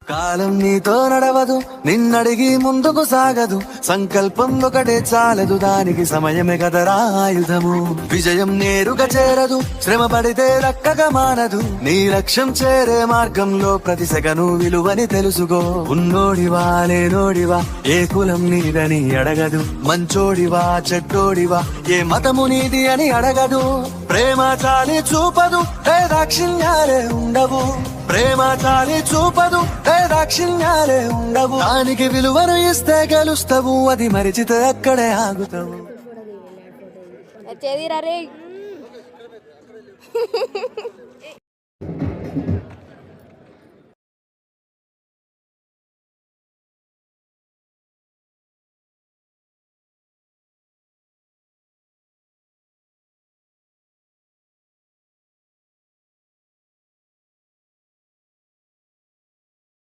కాలం నీతో నడవదు, నిన్నడిగి ముందుకు సాగదు. సంకల్పం ఒకటే చాలదు, దానికి సమయమే కదరా ఆయుధము. విజయం నేరుగా చేరదు, శ్రమ పడితే రక్కగా మానదు. నీ లక్ష్యం చేరే మార్గంలో ప్రతి సెకను విలువని తెలుసుకో. ఉన్నోడివా లేనోడివా, ఏ కులం నీదని అడగదు. మంచోడివా చెడ్డోడివా, ఏ మతము నీది అని అడగదు. ప్రేమ చాలి చూపదు, దాక్షిణ్యాలే ఉండవు. ప్రేమ చాలి చూపదు, దాక్షిణ్యాలే ఉండవు. దానికి విలువను ఇస్తే గెలుస్తావు, అది మరిచితే అక్కడే ఆగుతావు. చేదిరా రే